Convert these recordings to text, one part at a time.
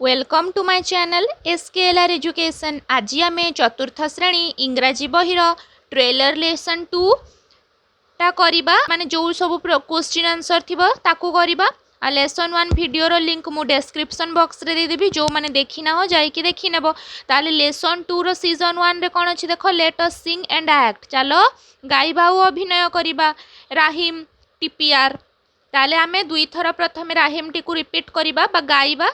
Welcome to my channel SKLR education. आज आम चतुर्थ श्रेणी इंग्राजी बहिर ट्रेलर लेसन 2 टा करिबा माने जो सब क्वेश्चन आंसर थिबो ताकू करिबा। आ लेसन 1 वीडियो रो लिंक मु डिस्क्रिप्शन बॉक्स रे दे देबी, जो माने देखि ना हो जाई कि देखि नेबो। ताले लेसन 2 रो सीजन 1 रे कोन अछि देखो, late us sing and act. चलो गाइबा ओ अभिनय करिबा राहिम टीपीआर। ताले आमे दुई थरा प्रथमे राहिम टी को रिपीट करिबा बा गाइबा,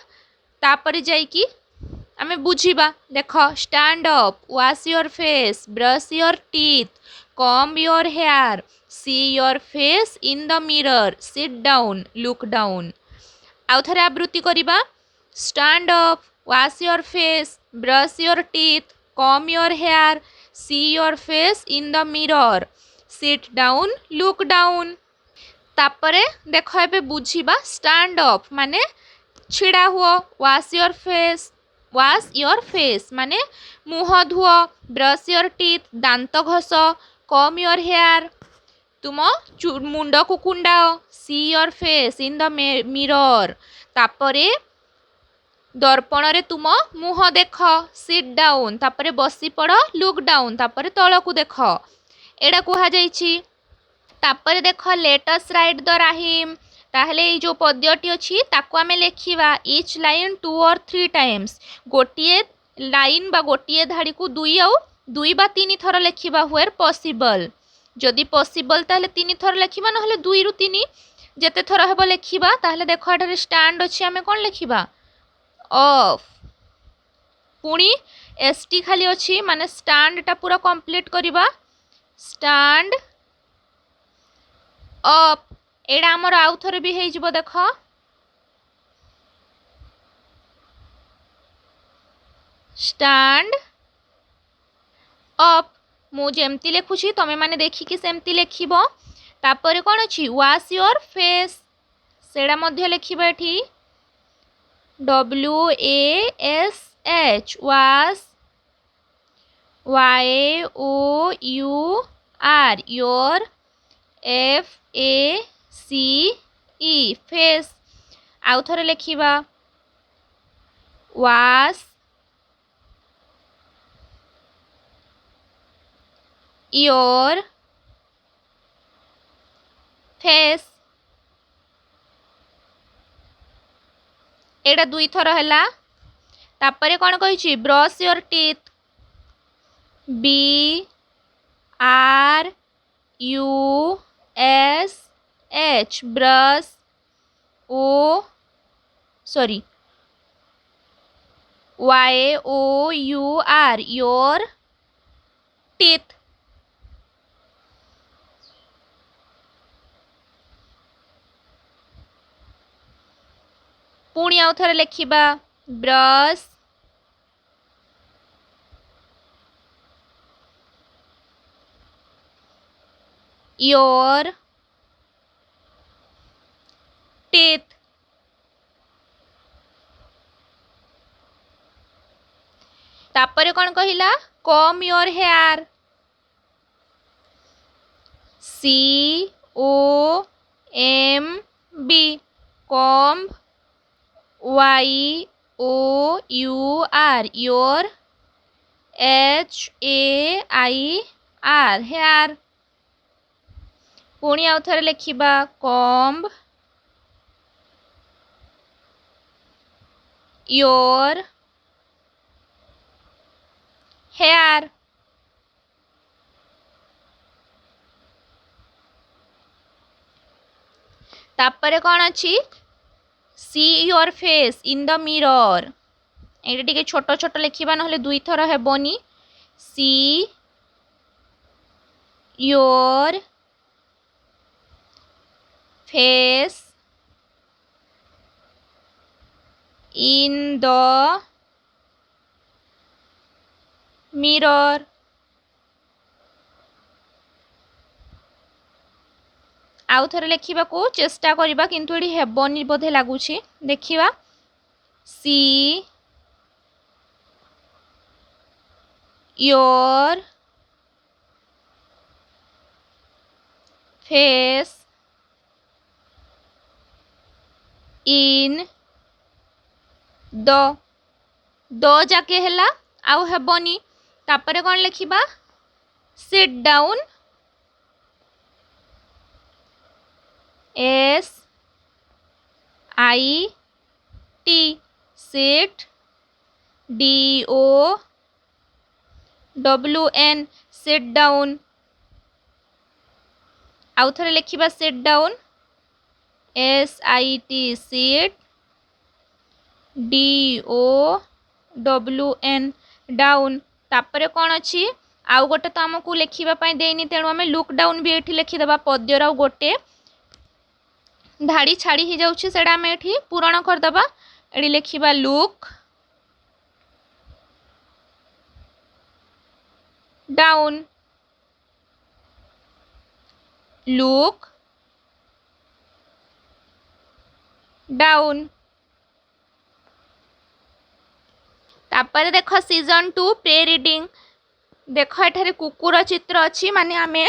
तापर जाइकी आमे बुझीबा। देख, stand up, wash your face, brush your teeth, comb your hair, see your face in the mirror, sit down, look down. आउ थरे आवृत्ति करिबा। Stand up, wash your face, brush your teeth, comb your hair, see your face in the mirror, sit down, look down. तापरे देख एबे बुझीबा। Stand up माने छिड़ा हुआ, wash your face माने मुह धुओ, ब्रश योर टीथ दांत घस, कॉम्ब योर हेयर तुम मुंड को कुंडाओ, see your face in the mirror तापरे दर्पण रे तुम मुह देख, सिट डाउन तापरे बसी पड़, लुक डाउन तापरे तलकू देख, एडा कुहा जाइछि। तापरे देख, let us right the Rahim. ताहले ये जो पद्यटी अच्छी ताको आमे लेखिबा इच लाइन 2 और 3 टाइम्स। गोटिए लाइन बा गोटिए धाड़ी को दुई बा 3 थर लेखिबा हुएर पॉसिबल। जदि पॉसिबल ताहले 3 थर लेखिबा, नहले 2 रु 3 जेते थर हेबो लेखिबा। ताहले देखो एठारे स्टैंड अच्छी, आमे कोन लेखिबा ऑफ। पुणी एसटी खाली अच्छी माने स्टैंड टा पूरा कंप्लीट करिबा। स्टैंड अप एडा हमर आउ थरे भी हेइ जिवो देख। स्टैंड अप मु जेमती लेखुछि तमे माने देखिकी सेमती लेखिबो। तापरे कोन अछि वॉश योर फेस, सेडा मध्य लेखिबा एठी WASH wash, YOUR your, FACE face. आउ थरे लेखिबा वॉश योर फेस। एडा दुई थर हैला। तापरे कोन कहिछि brush your teeth, BRUSH brush, YOUR your teeth. पुणी आउ थरे लेखिबा ब्रश योर टीथ। तापरे कोन कहिला comb your hair, COMB comb, YOUR your, HAIR hair. पुणी आउ थरे लेखिबा कॉम्ब योर हेयर। तापरे कोन अछि see your face in the mirror. एटा टिके छोट छोट लेखिबा, नहले दुई थर हेबोनी। See your face in the mirror. आउ थरे लेखिबा को चेष्टा करिबा, किंतु एडी हेबोनी बोधे लागुछि। देखिबा see your face in the the जाके हैला आउ हेबनी तापरे कौन लिखिबा sit down S I T sit D O W N sit down आउ थरे लिखिबा sit down S I T sit D O W N down तापरे कौन अच्छी आउ गोटे तो आमको लिखापी देनी तेणु आम लुक डाउन भी ये लिखिदेबा पद्यर आउ गोटे धाड़ी छाड़ी ही जाऊँ से आम ये पूरण करदे ये लिखा लुक डाउन लुक डाउन तापर देख सीजन 2 प्रे रीडिंग देख एठारे कुकुर चित्र अच्छी माने आमे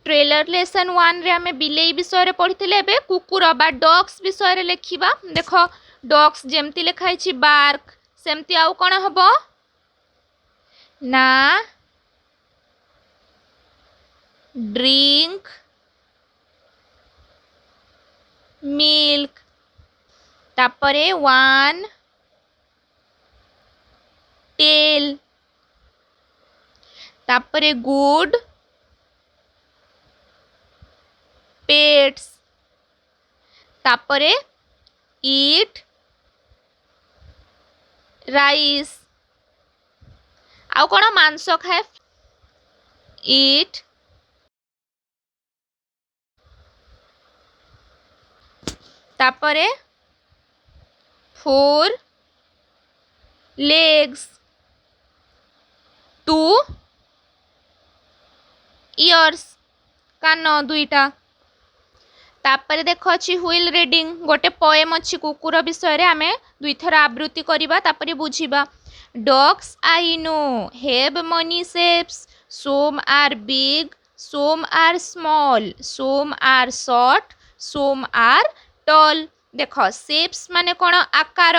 ट्रेलर लेसन 1 रे आमे बिलेई विषय पढ़ी एबे कुकुर बा डॉग्स विषय लिखा देख डॉग्स जेमती लिखाई बार्क सेमती आउ कौन हम ना ड्रिंक मिल्क तापरे 1 टेल तापरे गुड पेट्स तापरे ईट राइस आउ कौन मांस खाए ईट तापरे 4 legs 2 ears कान दुईटा तापर देख अच्छी व्हील रीडिंग गोटे पोएम अच्छी कुकुर विषय रे आमे दुई थर आवृत्ति करिबा तापर बुझिबा dogs I know have many shapes some are big some are small some are short some are tall देख शेप्स माने कौन आकार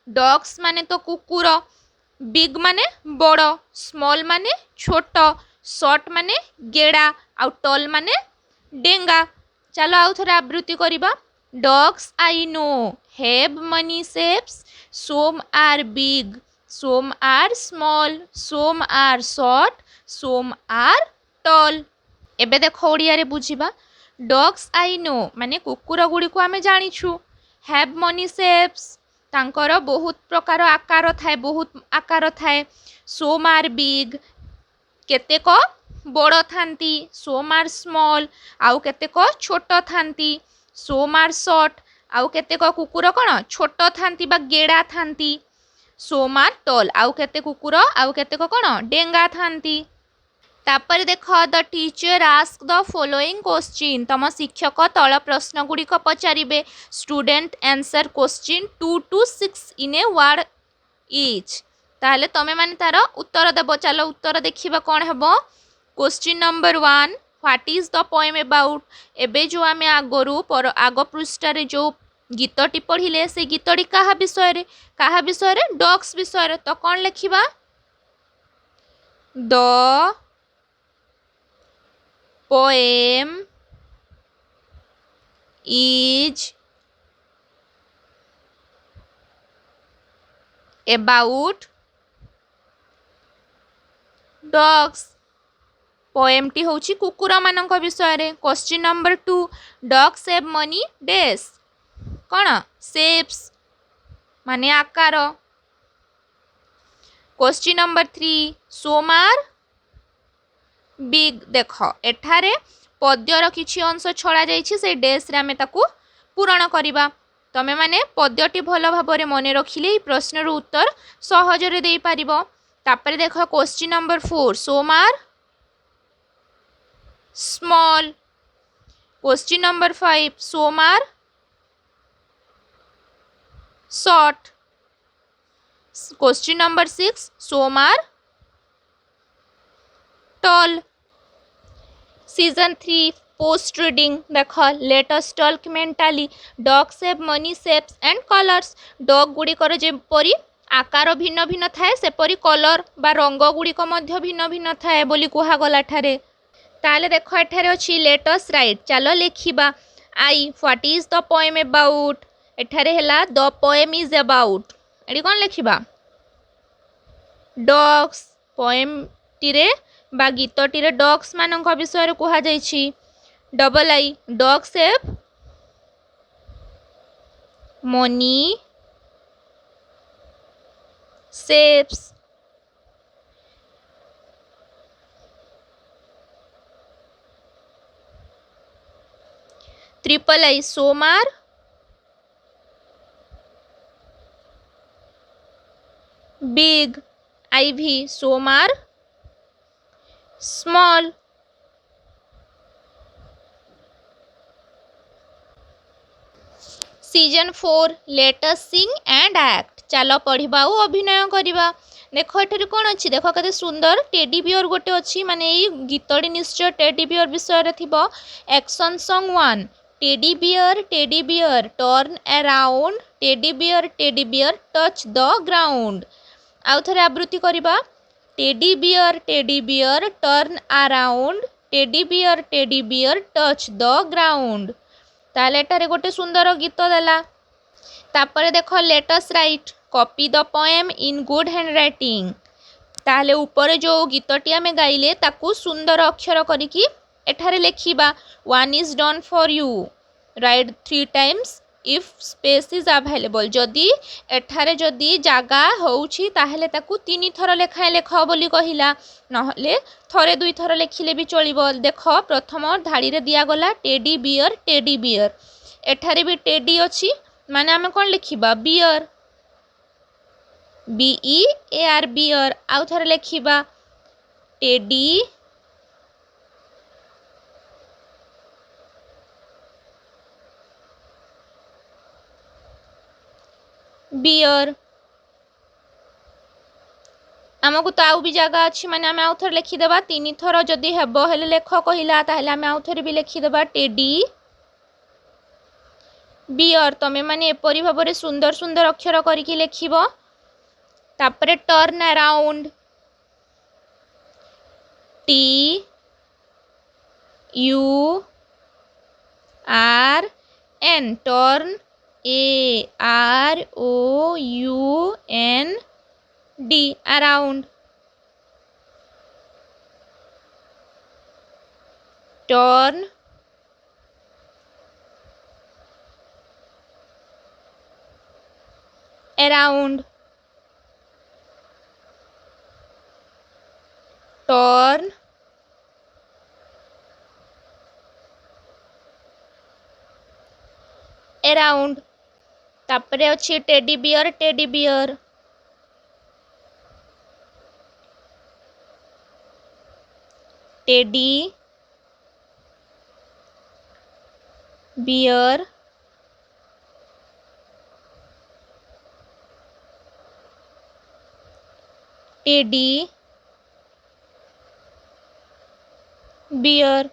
डॉग्स माने तो कुकुर बिग माने बड़ स्मॉल माने छोट शॉर्ट माने गेड़ा आउ टॉल माने डेंगा चलो आउ थोड़ा आवृत्ति करिबा dogs I know have many shapes some are big some are small some are short some are tall एबे देख ओडिया रे बुझिबा डॉग्स आई नो माने कुकुर गुड़ी को आमे जानिछु हैव मनी शेप्स तांकर बहुत प्रकार आकार थाए बहुत आकार थाए सोम आर बिग केतेक बड़ थांती सोम आर स्मॉल आउ केतेक छोट थांती सोम आर शॉर्ट आउ केतेक कुकुर कौन छोट थांती बा गेड़ा थांती सोम आर टॉल आउ केते कुकुर आउ केतेक कौन डेंगा थांती तापर देख the teacher ask the following question तम शिक्षक तल प्रश्न गुड़िक पचारे student answer question 2 to 6 in a word each ताहले तमे माने तार उत्तर देव चलो उत्तर देखिबा कौन हेब question number 1 what is the poem about एबे जो आमे आगरू पर आग पृष्ठ रे जो गीतटी पढ़िले से गीतटी कहा विषय रे डॉग्स विषय रे तो कौन लिखिबा the poem is about dogs poem टी होची कुकुर मानक विषय रे question number 2 dogs have many dash कौन शेप्स माने आकार question number 3 some are big देख एठारे पद्यर किछि अंश छड़ा जाइछि से डैश रे आमे ताकू पूरण करिबा तमे माने पद्यटी भल भाबरे मने रखिले प्रश्न रो उत्तर सहज रे देई पारिबो तापर देख question number 4 some are small question number 5 some are short question number 6 some are tall session 3 post reading देख let us talk mentally dog shape many shapes and colours dog गुड़िकर जेपरी आकार भिन्न भिन्न थाए सेपरी कलर बा रंग गुड़िक मध्य भिन्न भिन्न थाए बोली कुहागला ठारे ताले देख एठारे अछि लेट अस राइट चलो लिखिबा I what is the poem about एठारे हला द पोएम इज अबाउट एडी कोन लिखिबा डॉग्स पोएम टिरे बा गीत टिरे डॉग्स मानक विषय रे कुहा जाईछि double I dog shape many shapes triple I some are big IV some are small session 4 let us sing and act चलो पढ़िबा और अभिनय करिबा देख एठरे कोन अछि देख कते सुंदर टेडी बियर गोटे अछि माने ई गीतडी निश्चय टेडी बियर विषय रे थिबो action song 1 teddy bear turn around teddy bear touch the ground आउ थरे आवृत्ति करिबा teddy bear turn around teddy bear touch the ground ताले एटारे गोटे सुंदर गीत देला तापर देख let us write copy the poem in good handwriting ताले ऊपर जो गीतटी आमे गाइले ताकू सुंदर अक्षर करिकी एठारे लेखिबा one is done for you write 3 times if space is available जदि एठारे जदि जागा होउछि ताहेले ताकू 3 थर लेखाए लेख बोली कहिला नहले थरे 2 थर लेखिले भी चलिबो देख प्रथम धाड़ी रे दिया गला टेडी बियर एठारे भी टेडी अछि माने आमे कोन लिखिबा बियर BEAR बियर आउ थरे लेखिबा टेडी बियर आमको तो आउ भी जगह अच्छी माने आम आउ थर लिखिदेबा 3 थर जदि हेबो हेले लेख कहिला ताहेले आम आउ थर भी लिखिदेबा टेडी बियर तमे माने एपरी भाबरे सुंदर सुंदर अक्षर करिकी लिखिबो तापरे turn around TURN turn AROUND around turn around turn around तापरे अछि teddy bear teddy bear teddy bear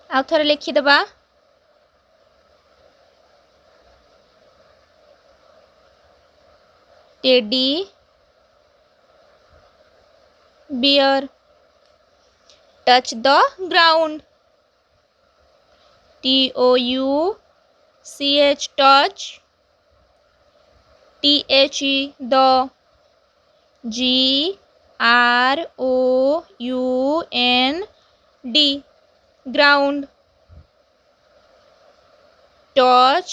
आउ थरे लिखिदेबा teddy bear touch the ground TOUCH touch THE the GROUND ground touch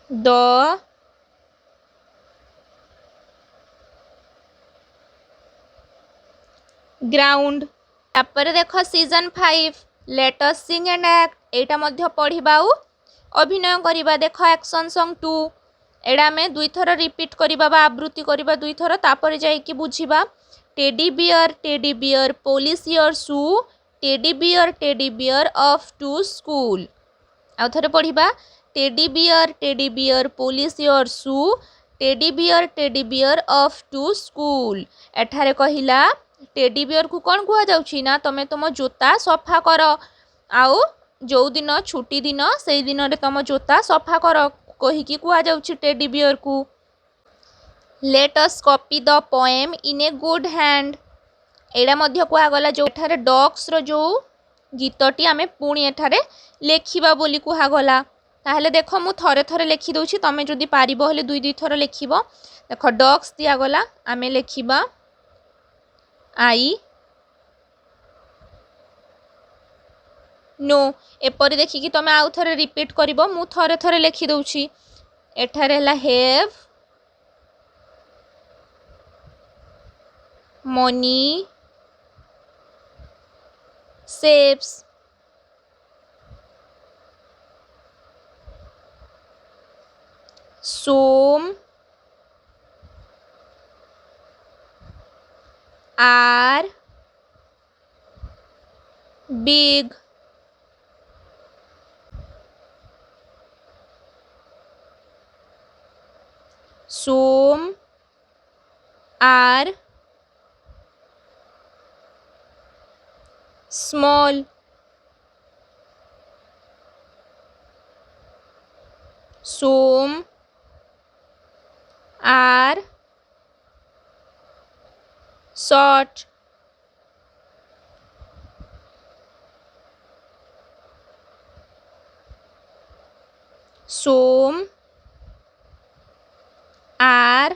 the ground तापर देख session 5 let us sing and act एटा मध्य पढ़िबा अभिनय करिबा देख एक्शन सॉन्ग 2 एडा में 2 थर रिपीट करिबा बा आवृत्ति करिबा 2 थर तापर जाई कि बुझिबा teddy bear polish your shoe teddy bear off to school आउ थरे पढ़िबा teddy bear polish your shoe teddy bear off to school एठारे कहिला टेडी बियर को कौन कह जाउछि ना तमे तुम जोता सफा कर आउ जो दिन छुट्टी दिन से दिन रे तुम जोता सफा कर कहिकी कह जाउछि टेडी बियर को। Let us copy the poem in a good hand एड़ा मध्य कहगला जो एठारे डॉग्स रो जो गीतटी आमे पुणी एठारे लेखिबा बोली कहगला। ताहले देख मु थरे थरे लेखि दउछि तमे जदि पारिबो हले दुई दुई थर लेखिबो। देख डॉग्स दिया गला आमे लेखिबा आई नो एपरि देखिकी तमे आउ थरे रिपीट करिबो मु थरे थरे लेखि दउछि। एठारे हला हैव मनी सेव्स some are big some are small some are short some are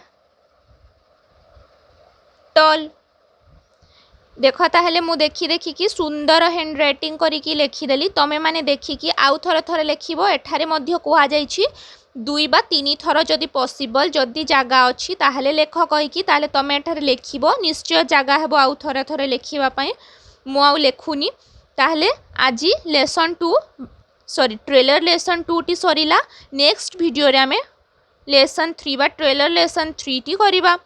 tall. देख ताहले मु देखी देखी कि सुंदर हैंड राइटिंग करिकी लेखिदेली तमे माने देखिकी आउ थरे थरे लेखिबो। एठारे मध्य कुहा जाइछि दुई बा तीन थर जदि पॉसिबल जदि जागा अछि ताहले लेख कहिकी ताहले तमे एठारे लेखिबो निश्चय जागा हेबो आउ थरे थरे लेखिबा पई मु आउ लेखुनी। ताहले आजि lesson 2 sorry trailer lesson 2 T Sarila. Next video रे आमे लेसन 3 बा ट्रेलर लेसन 3 टी करिबा।